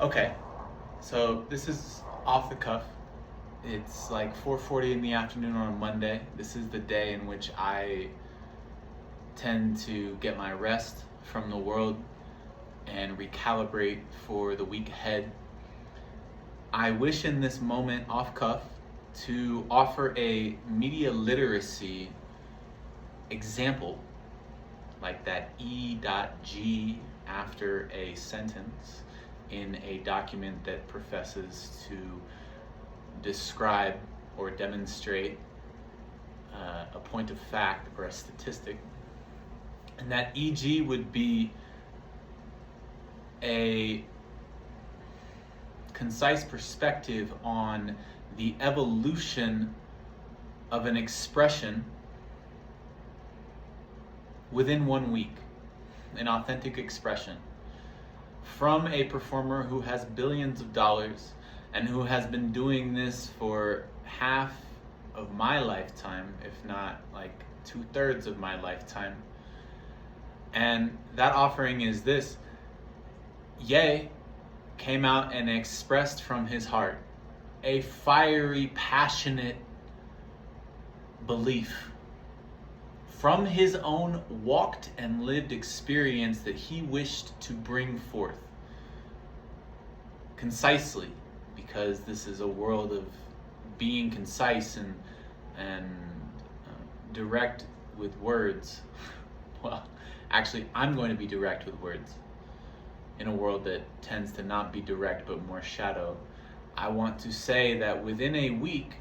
Okay, so this is off the cuff. It's like 4:40 in the afternoon on a Monday. This is the day in which I tend to get my rest from the world and recalibrate for the week ahead. I wish in this moment, off cuff, to offer a media literacy example, like that E.G after a sentence in a document that professes to describe or demonstrate a point of fact or a statistic. And that EG would be a concise perspective on the evolution of an expression within 1 week, an authentic expression from a performer who has billions of dollars and who has been doing this for half of my lifetime, if not like 2/3 of my lifetime. And that offering is this: Ye came out and expressed from his heart a fiery, passionate belief from his own walked and lived experience that he wished to bring forth concisely, because this is a world of being concise and direct with words. Well, actually, I'm going to be direct with words in a world that tends to not be direct but more shadow. I want to say that within a week,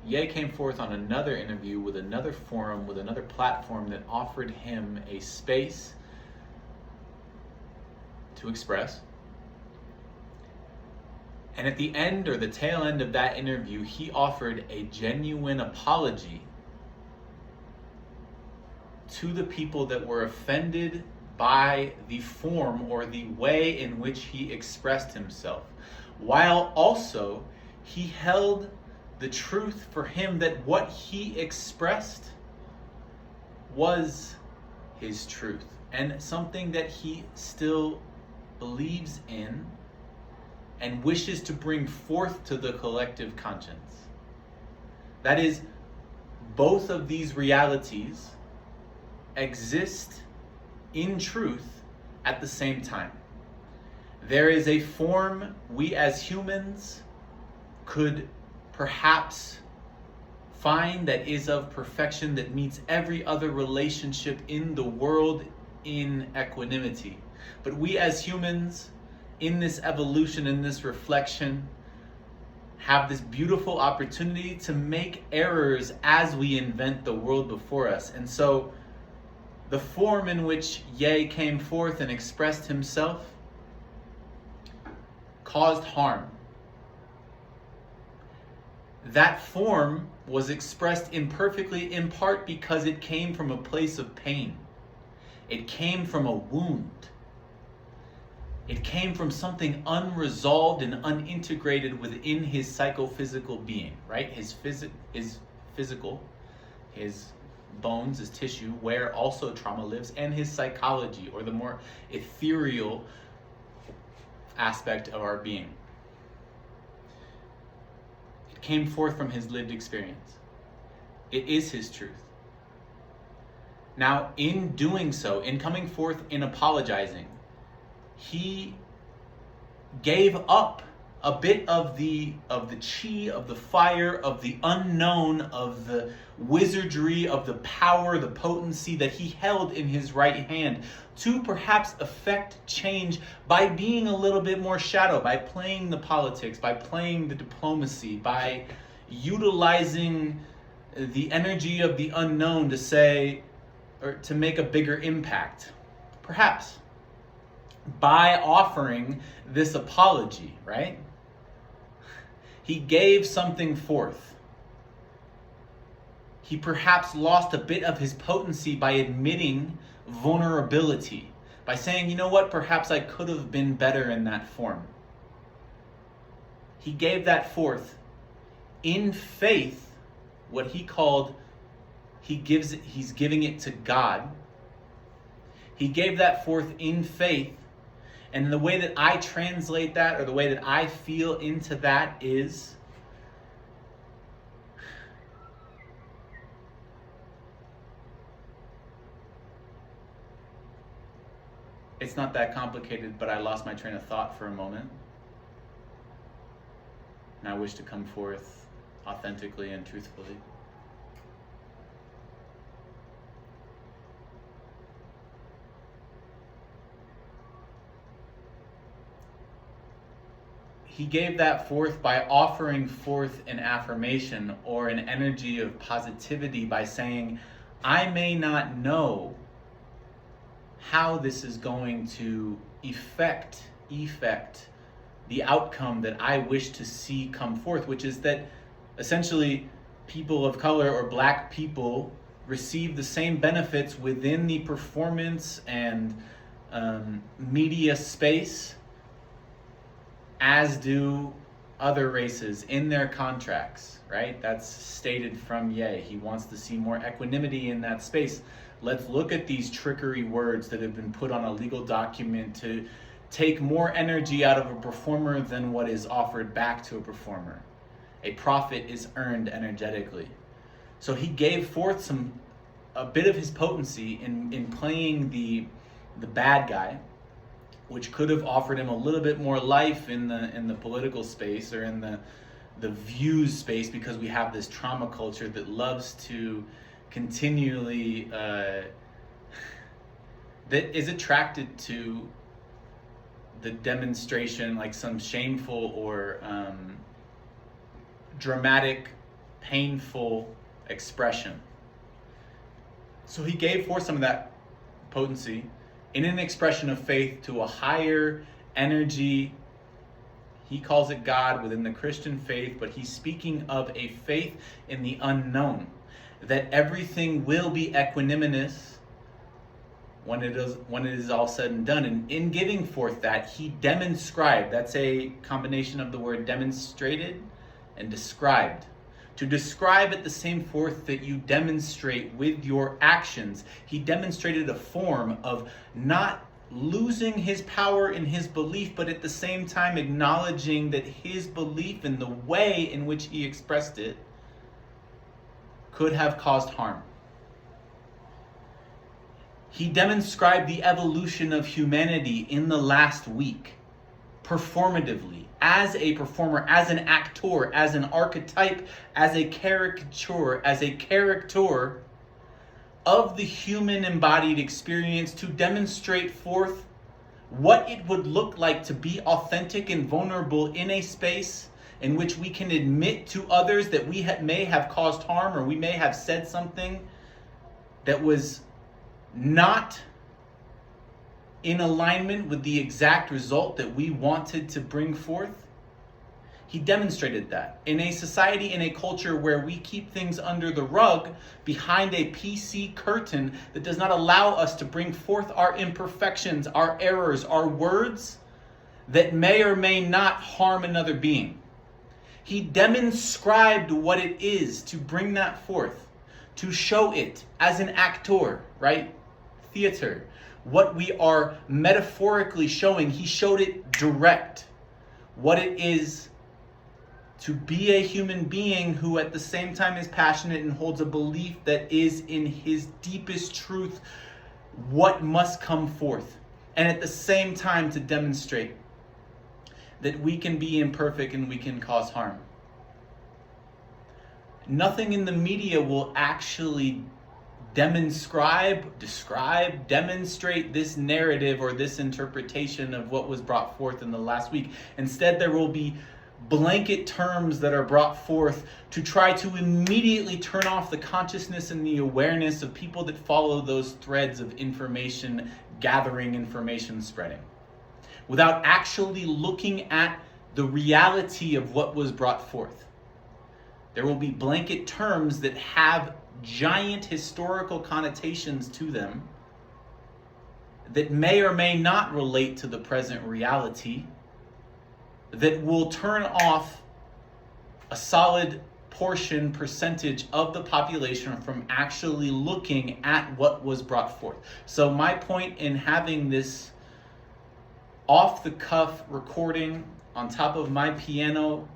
Ye came forth on another interview with another forum, with another platform that offered him a space to express. And at the end, or the tail end of that interview, he offered a genuine apology to the people that were offended by the form or the way in which he expressed himself, while also he held the truth for him that what he expressed was his truth and something that he still believes in and wishes to bring forth to the collective conscience. That is, both of these realities exist in truth at the same time. There is a form we as humans could perhaps find that is of perfection, that meets every other relationship in the world in equanimity. But we as humans, in this evolution, in this reflection, have this beautiful opportunity to make errors as we invent the world before us. And so the form in which Ye came forth and expressed himself caused harm. That form was expressed imperfectly, in part because it came from a place of pain. It came from a wound. It came from something unresolved and unintegrated within his psychophysical being, right? His physical, his bones, his tissue, where also trauma lives, and his psychology, or the more ethereal aspect of our being. It came forth from his lived experience. It is his truth. Now, in doing so, in coming forth, in apologizing, he gave up a bit of the chi, of the fire, of the unknown, of the wizardry, of the power, the potency that he held in his right hand to perhaps affect change by being a little bit more shadow, by playing the politics, by playing the diplomacy, by utilizing the energy of the unknown to say, or to make a bigger impact. Perhaps by offering this apology, right? He gave something forth. He perhaps lost a bit of his potency by admitting vulnerability, by saying, you know what, perhaps I could have been better in that form. He gave that forth in faith, what he called, he's giving it to God. He gave that forth in faith, And the way that I translate that, or the way that I feel into that, is it's not that complicated, but I lost my train of thought for a moment. And I wish to come forth authentically and truthfully. He gave that forth by offering forth an affirmation or an energy of positivity by saying, I may not know how this is going to effect the outcome that I wish to see come forth, which is that essentially people of color or black people receive the same benefits within the performance and media space as do other races in their contracts, right? That's stated from Ye. He wants to see more equanimity in that space. Let's look at these trickery words that have been put on a legal document to take more energy out of a performer than what is offered back to a performer. A profit is earned energetically. So he gave forth a bit of his potency in playing the bad guy, which could have offered him a little bit more life in the political space or in the views space, because we have this trauma culture that loves to continually that is attracted to the demonstration, like some shameful or dramatic, painful expression. So he gave forth some of that potency in an expression of faith to a higher energy. He calls it God within the Christian faith, but he's speaking of a faith in the unknown, that everything will be equanimous when it is all said and done. And in giving forth that, he demonscribed. That's a combination of the word demonstrated and described. To describe at the same forth that you demonstrate with your actions. He demonstrated a form of not losing his power in his belief, but at the same time acknowledging that his belief in the way in which he expressed it could have caused harm. He demonscribed the evolution of humanity in the last week, performatively, as a performer, as an actor, as an archetype, as a caricature, as a character of the human embodied experience, to demonstrate forth what it would look like to be authentic and vulnerable in a space in which we can admit to others that we may have caused harm, or we may have said something that was not in alignment with the exact result that we wanted to bring forth. He demonstrated that in a society, in a culture where we keep things under the rug behind a PC curtain that does not allow us to bring forth our imperfections, our errors, our words that may or may not harm another being. He demonscribed what it is to bring that forth, to show it as an actor, right? Theater. What we are metaphorically showing, he showed it direct. What it is to be a human being who at the same time is passionate and holds a belief that is in his deepest truth what must come forth. And at the same time to demonstrate that we can be imperfect and we can cause harm. Nothing in the media will actually demonstrate this narrative or this interpretation of what was brought forth in the last week. Instead, there will be blanket terms that are brought forth to try to immediately turn off the consciousness and the awareness of people that follow those threads of information gathering, information spreading, without actually looking at the reality of what was brought forth. There will be blanket terms that have giant historical connotations to them that may or may not relate to the present reality, that will turn off a solid percentage of the population from actually looking at what was brought forth. So my point in having this off the cuff recording on top of my piano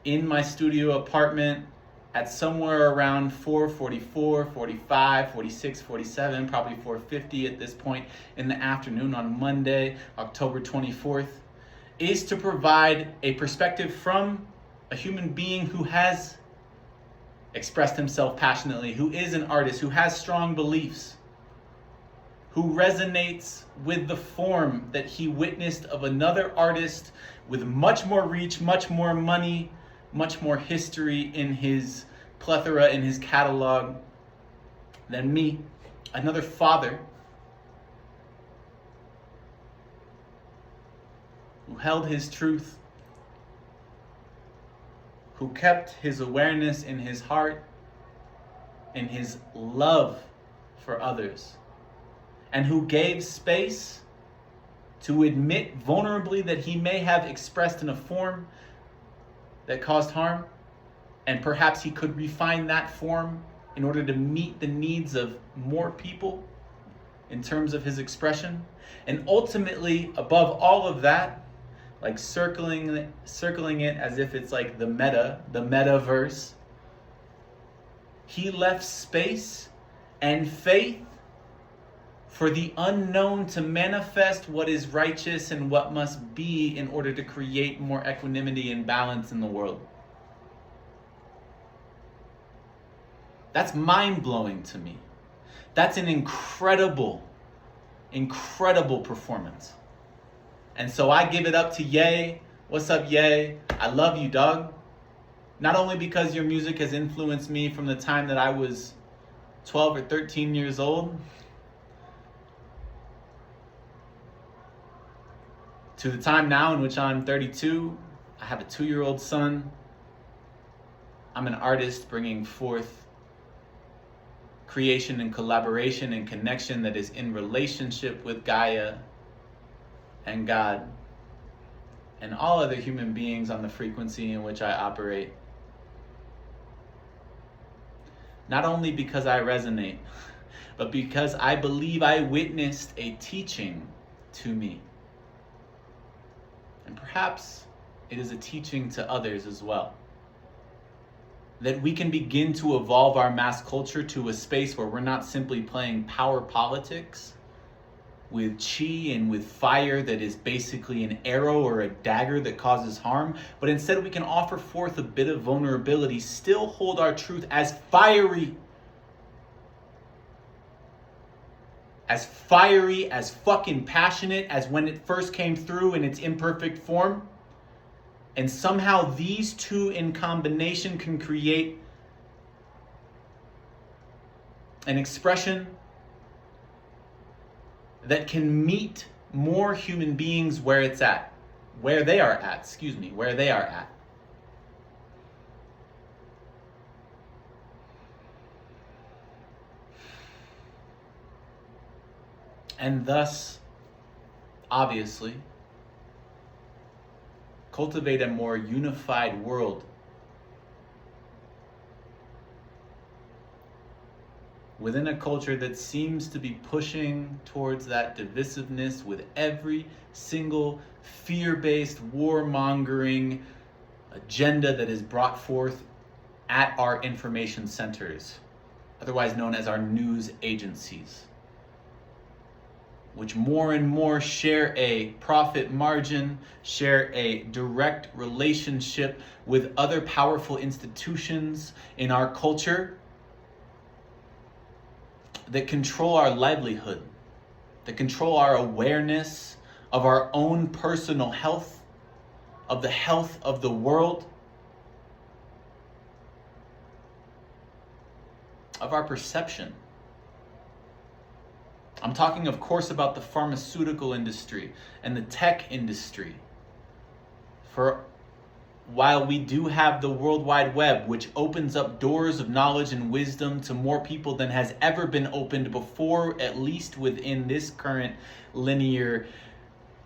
in my studio apartment at somewhere around 4:44, 45, 46, 47, probably 4:50 at this point in the afternoon on Monday, October 24th, is to provide a perspective from a human being who has expressed himself passionately, who is an artist, who has strong beliefs, who resonates with the form that he witnessed of another artist with much more reach, much more money, much more history in his plethora, in his catalog than me. Another father who held his truth, who kept his awareness in his heart, in his love for others, and who gave space to admit vulnerably that he may have expressed in a form that caused harm, and perhaps he could refine that form in order to meet the needs of more people in terms of his expression. And ultimately, above all of that, like circling it as if it's like the metaverse, he left space and faith for the unknown to manifest what is righteous and what must be in order to create more equanimity and balance in the world. That's mind-blowing to me. That's an incredible performance. And so I give it up to Ye. What's up, Ye? I love you, dog. Not only because your music has influenced me from the time that I was 12 or 13 years old to the time now in which I'm 32. I have a 2-year-old son. I'm an artist bringing forth creation and collaboration and connection that is in relationship with Gaia and God and all other human beings on the frequency in which I operate. Not only because I resonate, but because I believe I witnessed a teaching to me. And perhaps it is a teaching to others as well. That we can begin to evolve our mass culture to a space where we're not simply playing power politics with chi and with fire that is basically an arrow or a dagger that causes harm, but instead we can offer forth a bit of vulnerability, still hold our truth as fiery, as fucking passionate as when it first came through in its imperfect form. And somehow these two in combination can create an expression that can meet more human beings where they are at. And thus, obviously, cultivate a more unified world within a culture that seems to be pushing towards that divisiveness with every single fear-based, warmongering agenda that is brought forth at our information centers, otherwise known as our news agencies, which more and more share a profit margin, share a direct relationship with other powerful institutions in our culture that control our livelihood, that control our awareness of our own personal health, of the health of the world, of our perception. I'm talking, of course, about the pharmaceutical industry and the tech industry. For while we do have the World Wide Web, which opens up doors of knowledge and wisdom to more people than has ever been opened before, at least within this current linear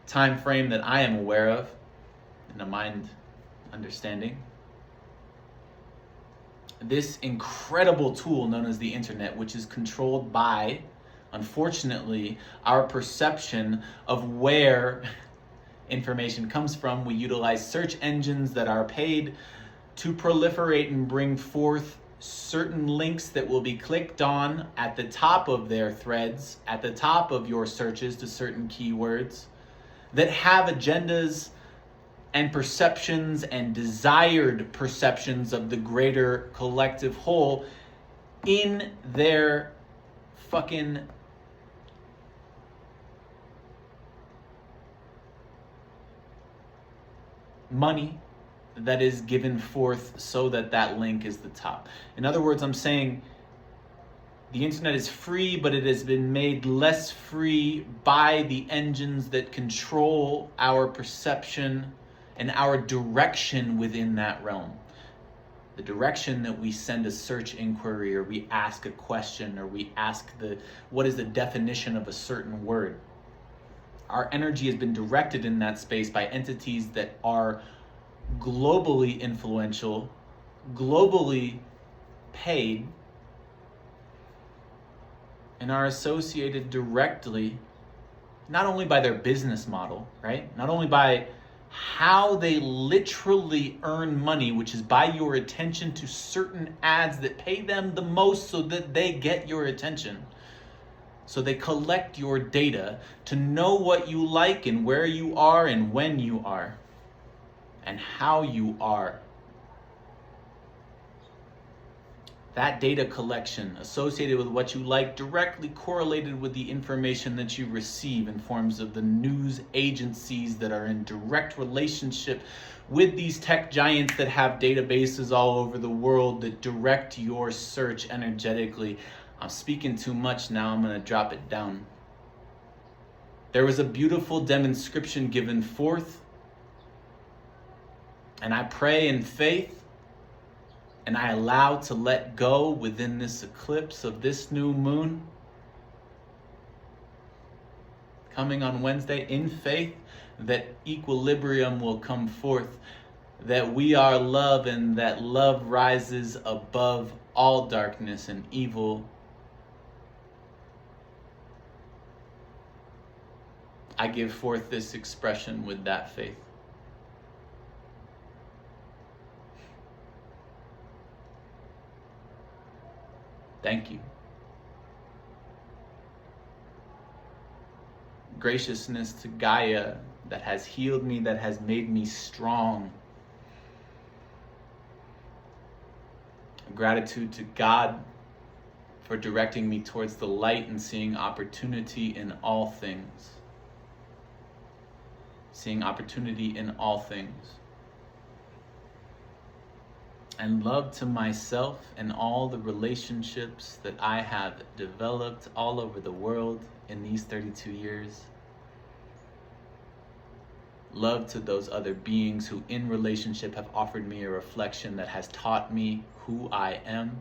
time frame that I am aware of, in a mind understanding, this incredible tool known as the internet, which is controlled by, unfortunately, our perception of where information comes from. We utilize search engines that are paid to proliferate and bring forth certain links that will be clicked on at the top of their threads, at the top of your searches to certain keywords that have agendas and perceptions and desired perceptions of the greater collective whole in their fucking money that is given forth so that that link is the top. In other words, I'm saying the internet is free, but it has been made less free by the engines that control our perception and our direction within that realm. The direction that we send a search inquiry, or we ask a question, or we ask what is the definition of a certain word. Our energy has been directed in that space by entities that are globally influential, globally paid, and are associated directly not only by their business model, right? Not only by how they literally earn money, which is by your attention to certain ads that pay them the most so that they get your attention. So they collect your data to know what you like and where you are and when you are and how you are. That data collection associated with what you like directly correlated with the information that you receive in forms of the news agencies that are in direct relationship with these tech giants that have databases all over the world that direct your search energetically. I'm speaking too much now, I'm going to drop it down. There was a beautiful demonstration given forth, and I pray in faith, and I allow to let go within this eclipse of this new moon coming on Wednesday, in faith that equilibrium will come forth, that we are love, and that love rises above all darkness and evil. I give forth this expression with that faith. Thank you. Graciousness to Gaia that has healed me, that has made me strong. Gratitude to God for directing me towards the light and seeing opportunity in all things. Seeing opportunity in all things. And love to myself and all the relationships that I have developed all over the world in these 32 years. Love to those other beings who in relationship have offered me a reflection that has taught me who I am,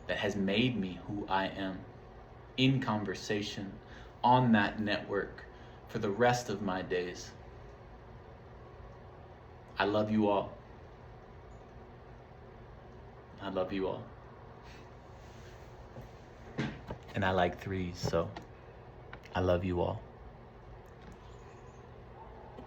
that has made me who I am, in conversation, on that network, for the rest of my days. I love you all. I love you all. And I like threes, so I love you all.